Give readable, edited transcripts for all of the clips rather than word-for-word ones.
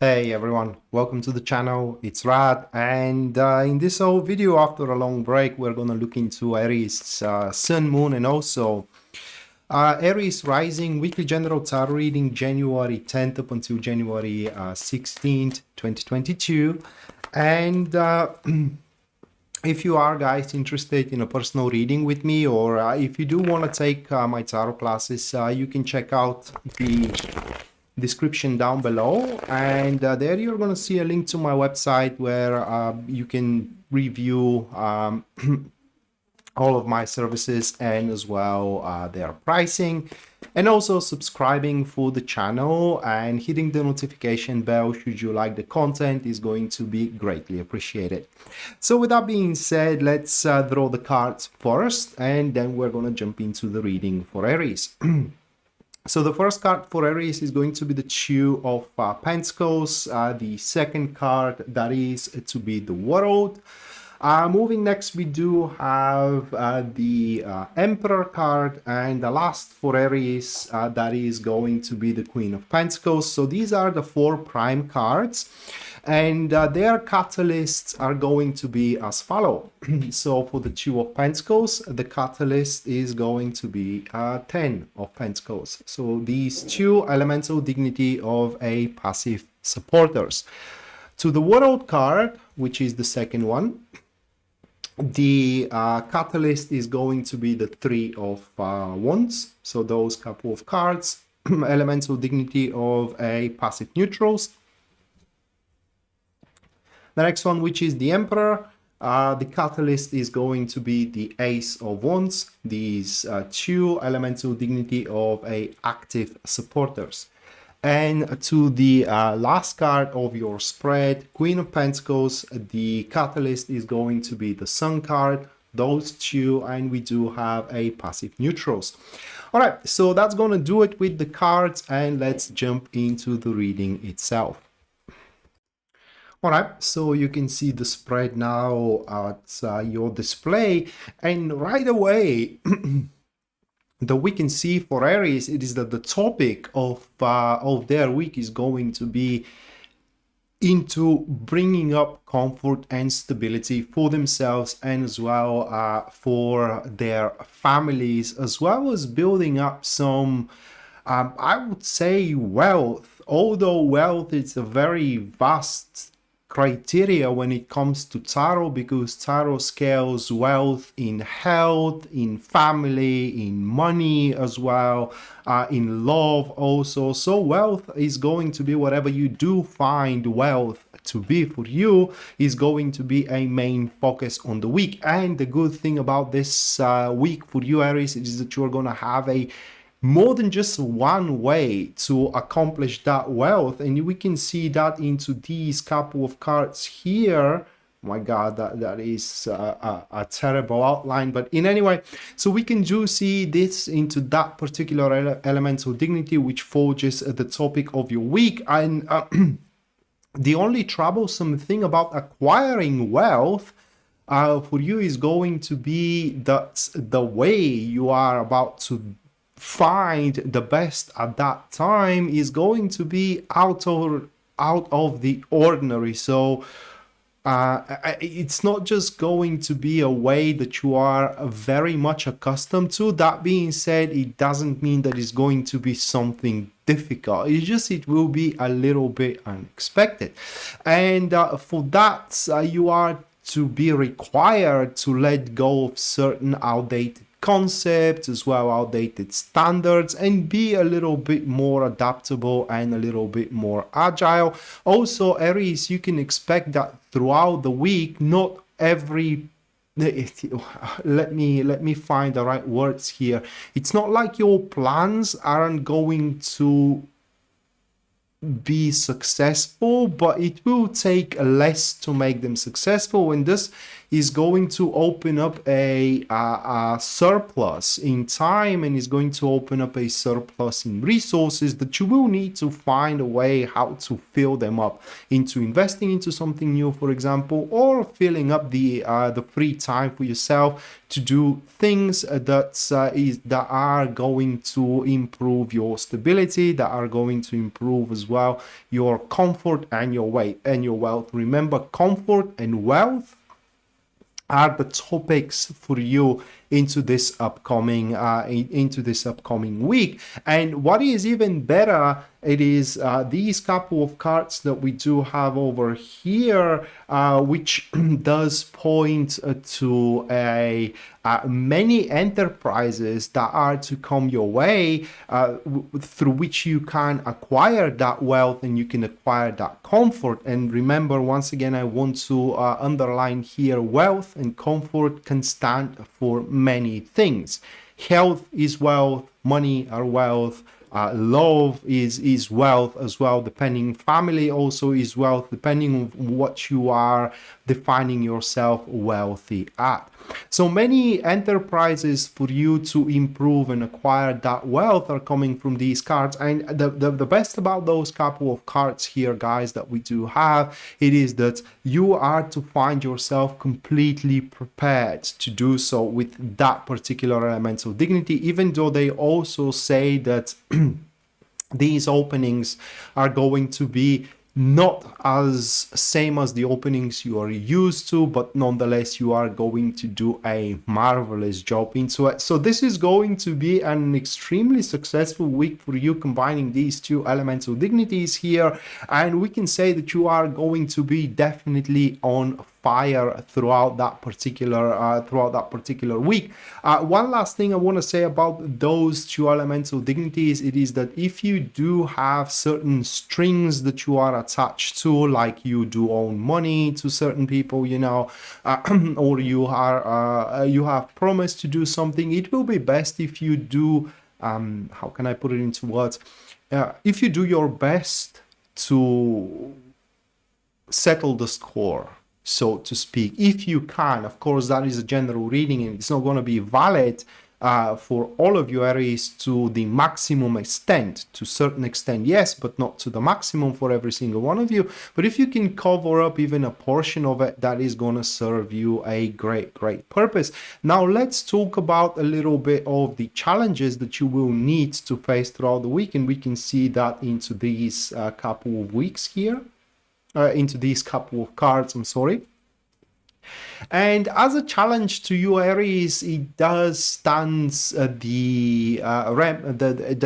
Hey everyone, welcome to the channel. It's Rad, and in this whole video, after a long break, we're gonna look into Aries Sun, Moon, and also Aries rising weekly general tarot reading January 10th up until January 16th, 2022. And if you are guys interested in a personal reading with me, or if you do want to take my tarot classes, you can check out the description down below, and there you're going to see a link to my website where you can review all of my services and as well their pricing, and also subscribing for the channel and hitting the notification bell should you like the content is going to be greatly appreciated. So with that being said, let's draw the cards first, and then we're going to jump into the reading for Aries. So the first card for Aries is going to be the Two of Pentacles. The second card, that is to be the World. Moving next, we do have the Emperor card, and the last for Aries, that is going to be the Queen of Pentacles. So these are the four prime cards, and their catalysts are going to be as follow. So for the Two of Pentacles, the catalyst is going to be 10 of Pentacles. So these two elemental dignity of a passive supporters. To the World card, which is the second one, the catalyst is going to be the Three of Wands. So those couple of cards, elemental dignity of a passive neutrals. The next one, which is the Emperor, the catalyst is going to be the Ace of Wands. These two elemental dignity of a active supporters. And to the last card of your spread, Queen of Pentacles, the catalyst is going to be the Sun card, those two, and we do have a passive neutrals. All right, so that's going to do it with the cards, and let's jump into the reading itself. All right, so you can see the spread now at your display, and right away that we can see for Aries, it is that the topic of their week is going to be into bringing up comfort and stability for themselves, and as well for their families, as well as building up some, I would say, wealth. Although wealth is a very vast criteria when it comes to tarot, because tarot scales wealth in health, in family, in money as well, in love also. So wealth is going to be, whatever you do find wealth to be for you, is going to be a main focus on the week. And the good thing about this week for you, Aries, is that you're going to have a more than just one way to accomplish that wealth, and we can see that into these couple of cards here. My God, that is a terrible outline, but in any way, so we can do see this into that particular elemental dignity, which forges the topic of your week. And the only troublesome thing about acquiring wealth for you is going to be that the way you are about to find the best at that time is going to be out of the ordinary. So it's not just going to be a way that you are very much accustomed to. That being said, it doesn't mean that it's going to be something difficult. It's just, it will be a little bit unexpected, and for that you are to be required to let go of certain outdated concepts, as well outdated standards, and be a little bit more adaptable and a little bit more agile. Also, Aries, you can expect that throughout the week, not every let me find the right words here. It's not like your plans aren't going to be successful, but it will take less to make them successful, and this is going to open up a surplus in time, and is going to open up a surplus in resources that you will need to find a way how to fill them up into investing into something new, for example, or filling up the free time for yourself to do things that are going to improve your stability, that are going to improve as well your comfort and your weight and your wealth. Remember, comfort and wealth are the topics for you into this upcoming week. And what is even better, it is these couple of cards that we do have over here, which does point to many enterprises that are to come your way, through which you can acquire that wealth and you can acquire that comfort. And remember, once again, I want to underline here, wealth and comfort can stand for many things. Health is wealth, money are wealth, love is wealth as well, depending. Family also is wealth, depending on what you are defining yourself wealthy at. So many enterprises for you to improve and acquire that wealth are coming from these cards. And the best about those couple of cards here, guys, that we do have, it is that you are to find yourself completely prepared to do so with that particular elemental dignity, even though they also say that these openings are going to be not as same as the openings you are used to, but nonetheless you are going to do a marvelous job into it. So this is going to be an extremely successful week for you, combining these two elemental dignities here, and we can say that you are going to be definitely on fire throughout that particular week. One last thing I want to say about those two elemental dignities, it is that if you do have certain strings that you are attached to, like you do own money to certain people, you know, or you have promised to do something, it will be best if you do, how can I put it into words, if you do your best to settle the score, so to speak, if you can. Of course, that is a general reading and it's not going to be valid for all of you Aries to the maximum extent. To a certain extent, yes, but not to the maximum for every single one of you. But if you can cover up even a portion of it, that is going to serve you a great purpose. Now let's talk about a little bit of the challenges that you will need to face throughout the week, and we can see that into these couple of weeks here. Into these couple of cards, I'm sorry. And as a challenge to you Aries, it does stand the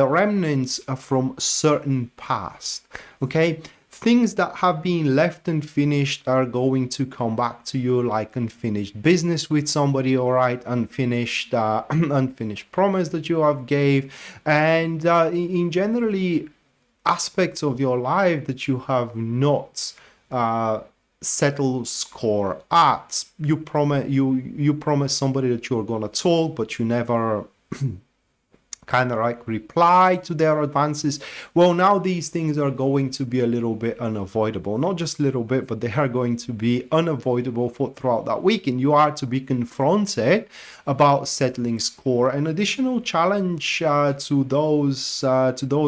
remnants from certain past. Okay, things that have been left unfinished are going to come back to you, like unfinished business with somebody, all right, unfinished promise that you have gave, and in generally aspects of your life that you have not settled score at. You promise somebody that you're gonna talk, but you never kind of like reply to their advances. Well, now these things are going to be a little bit unavoidable, not just a little bit, but they are going to be unavoidable throughout that week, and you are to be confronted about settling score. An additional challenge to those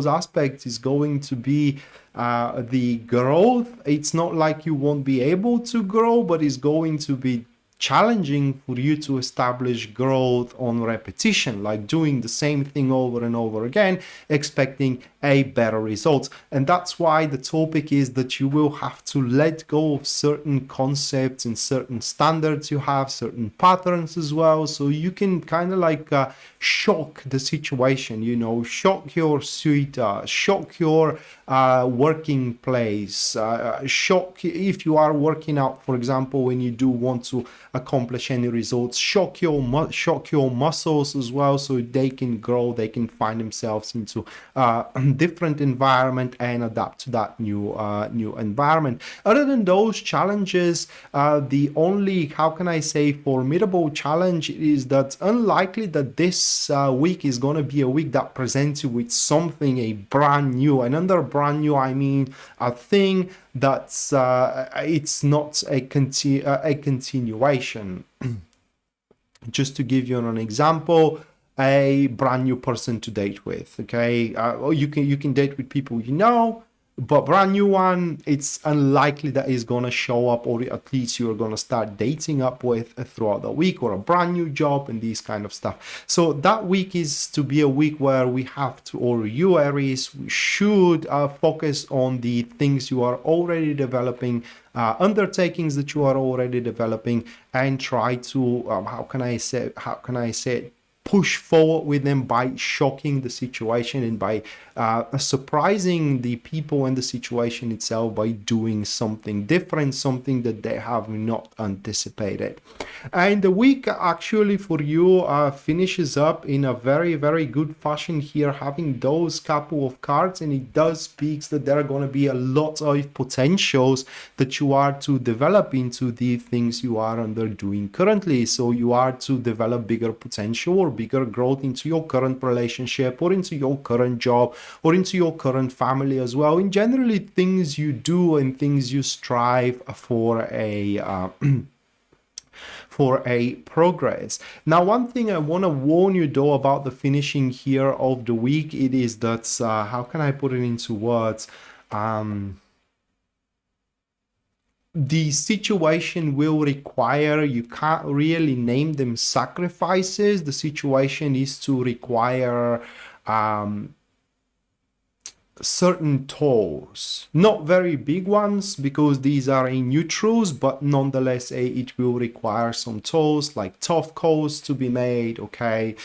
aspects is going to be the growth. It's not like you won't be able to grow, but it's going to be challenging for you to establish growth on repetition, like doing the same thing over and over again, expecting a better result. And that's why the topic is that you will have to let go of certain concepts and certain standards you have, certain patterns as well, so you can kind of like shock the situation, you know, shock your suite, shock your working place, shock if you are working out, for example, when you do want to accomplish any results, shock your muscles as well, so they can grow, they can find themselves into different environment and adapt to that new environment. Other than those challenges, the only, how can I say, formidable challenge is that unlikely that this week is going to be a week that presents you with something a brand new. And under brand new, I mean a thing that's it's not a continuation. Just to give you an example, a brand new person to date with. Okay, or you can date with people you know, but brand new one, it's unlikely that is going to show up, or at least you're going to start dating up with throughout the week, or a brand new job and these kind of stuff. So that week is to be a week where we have to, or you Aries, we should focus on the things you are already developing, undertakings that you are already developing, and try to how can I say it, push forward with them by shocking the situation and by surprising the people and the situation itself by doing something different, something that they have not anticipated. And the week actually for you finishes up in a very, very good fashion here, having those couple of cards, and it does speak that there are going to be a lot of potentials that you are to develop into the things you are under doing currently. So you are to develop bigger potential or bigger growth into your current relationship, or into your current job, or into your current family as well. In generally things you do and things you strive for a progress. Now, one thing I want to warn you though about the finishing here of the week, it is that how can I put it into words? The situation will require, you can't really name them sacrifices. The situation is to require certain tolls, not very big ones because these are in neutrals, but nonetheless it will require some tolls, like tough calls to be made, okay?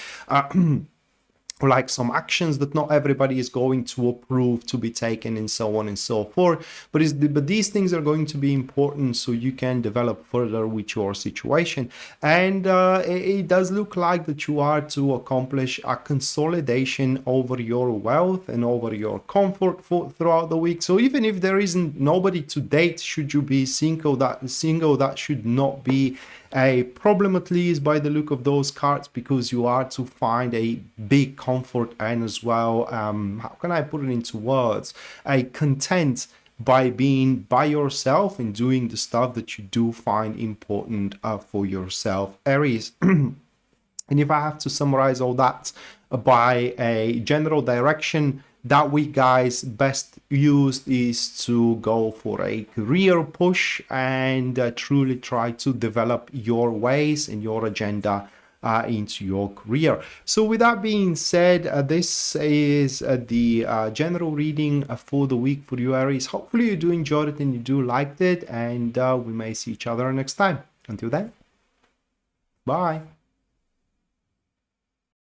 Like some actions that not everybody is going to approve to be taken, and so on and so forth. But these things are going to be important so you can develop further with your situation. And it does look like that you are to accomplish a consolidation over your wealth and over your comfort throughout the week. So even if there isn't nobody to date, should you be single, that should not be a problem, at least by the look of those cards, because you are to find a big comfort and as well, how can I put it into words, a content by being by yourself and doing the stuff that you do find important for yourself, Aries. And if I have to summarize all that by a general direction, that week, guys, best used is to go for a career push and truly try to develop your ways and your agenda into your career. So with that being said, this is the general reading for the week for you, Aries. Hopefully you do enjoy it and you do liked it, and we may see each other next time. Until then, bye.